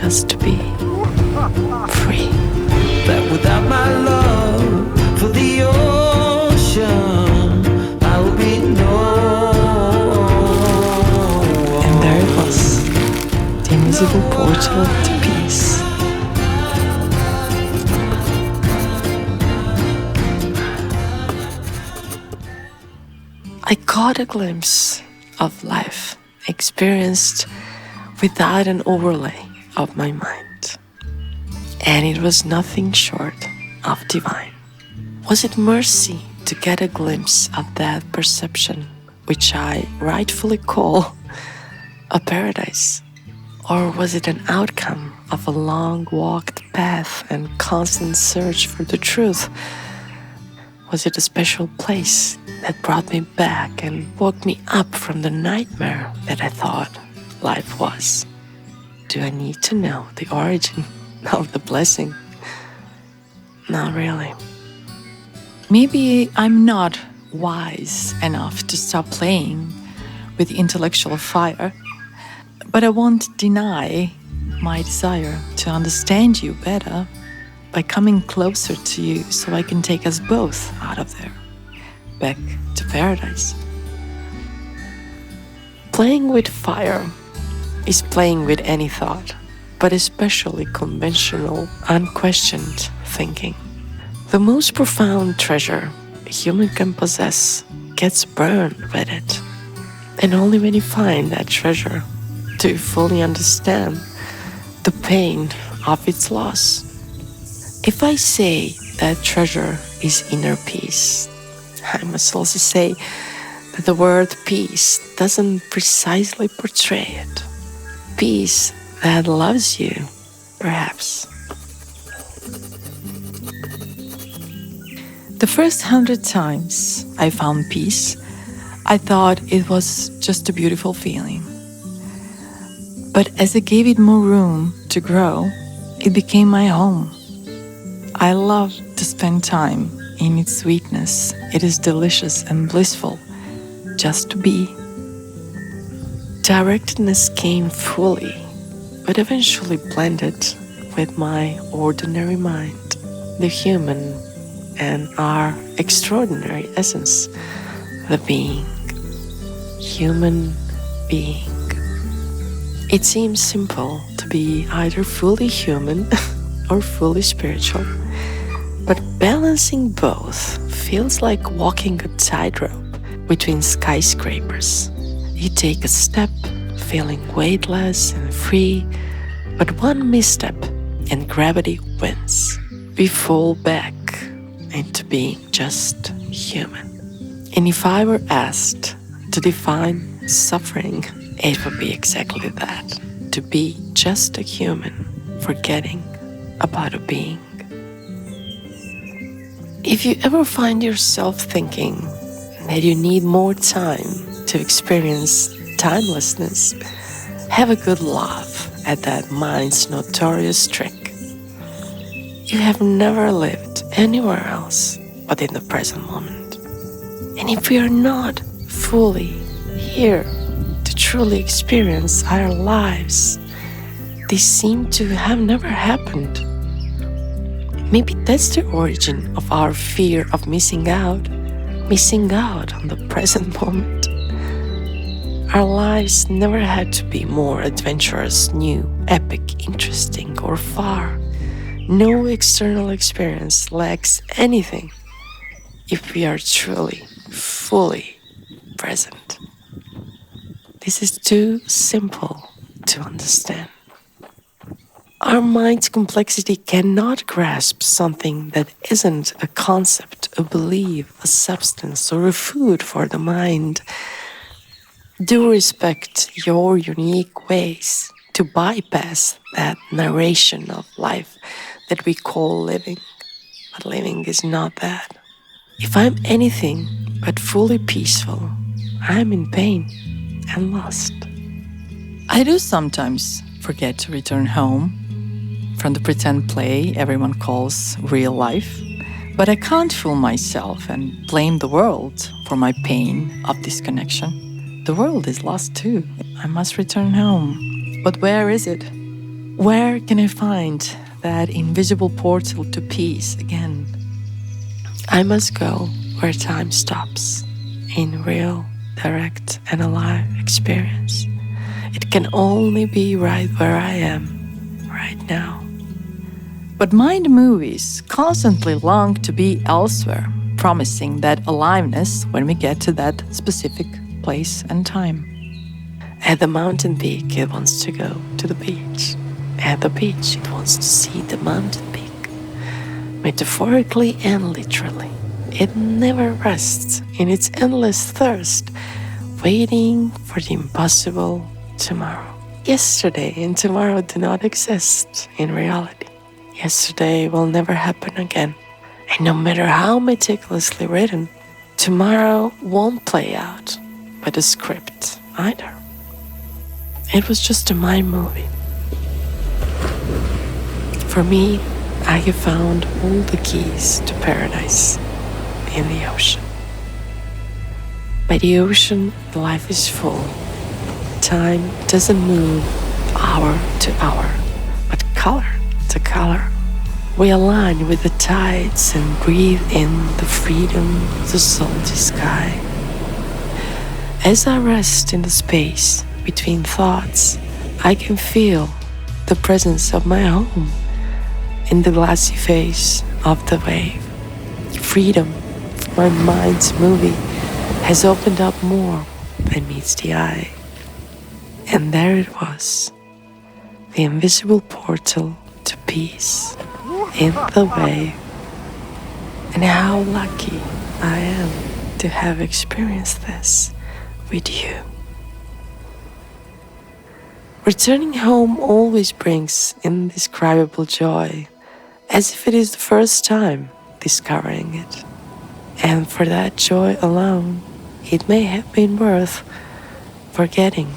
just to be free. That without my love for the ocean, I will be no. And there it was, the invisible portal to peace. I caught a glimpse of life experienced without an overlay of my mind. And it was nothing short of divine. Was it mercy to get a glimpse of that perception, which I rightfully call a paradise? Or was it an outcome of a long walked path and constant search for the truth? Was it a special place that brought me back and woke me up from the nightmare that I thought life was? Do I need to know the origin of the blessing? Not really. Maybe I'm not wise enough to stop playing with intellectual fire, but I won't deny my desire to understand you better by coming closer to you so I can take us both out of there, back to paradise. Playing with fire is playing with any thought, but especially conventional, unquestioned thinking. The most profound treasure a human can possess gets burned with it. And only when you find that treasure do you fully understand the pain of its loss. If I say that treasure is inner peace, I must also say that the word peace doesn't precisely portray it. Peace that loves you, perhaps. The first 100 times I found peace, I thought it was just a beautiful feeling. But as I gave it more room to grow, it became my home. I love to spend time in its sweetness. It is delicious and blissful just to be. Directness came fully, but eventually blended with my ordinary mind, the human and our extraordinary essence, the being, human being. It seems simple to be either fully human or fully spiritual, but balancing both feels like walking a tightrope between skyscrapers. You take a step, feeling weightless and free, but one misstep and gravity wins. We fall back into being just human. And if I were asked to define suffering, it would be exactly that. To be just a human, forgetting about a being. If you ever find yourself thinking that you need more time to experience timelessness, have a good laugh at that mind's notorious trick. You have never lived anywhere else but in the present moment. And if we are not fully here to truly experience our lives, they seem to have never happened. Maybe that's the origin of our fear of missing out on the present moment. Our lives never had to be more adventurous, new, epic, interesting, or far. No external experience lacks anything if we are truly, fully present. This is too simple to understand. Our mind's complexity cannot grasp something that isn't a concept, a belief, a substance, or a food for the mind. Do respect your unique ways to bypass that narration of life that we call living. But living is not that. If I'm anything but fully peaceful, I'm in pain and lost. I do sometimes forget to return home from the pretend play everyone calls real life, but I can't fool myself and blame the world for my pain of disconnection. The world is lost too. I must return home. But where is it? Where can I find that invisible portal to peace again? I must go where time stops, in real, direct, and alive experience. It can only be right where I am, right now. But mind movies constantly long to be elsewhere, promising that aliveness when we get to that specific place and time. At the mountain peak, it wants to go to the beach. At the beach, it wants to see the mountain peak. Metaphorically and literally, it never rests in its endless thirst, waiting for the impossible tomorrow. Yesterday and tomorrow do not exist in reality. Yesterday will never happen again. And no matter how meticulously written, tomorrow won't play out by the script either. It was just a mind movie. For me, I have found all the keys to paradise in the ocean. By the ocean, life is full. Time doesn't move hour to hour, but color to color. We align with the tides and breathe in the freedom of the salty sky. As I rest in the space between thoughts, I can feel the presence of my home in the glassy face of the wave. Freedom for my mind's movie has opened up more than meets the eye. And there it was, the invisible portal to peace in the wave. And how lucky I am to have experienced this with you. Returning home always brings indescribable joy, as if it is the first time discovering it. And for that joy alone, it may have been worth forgetting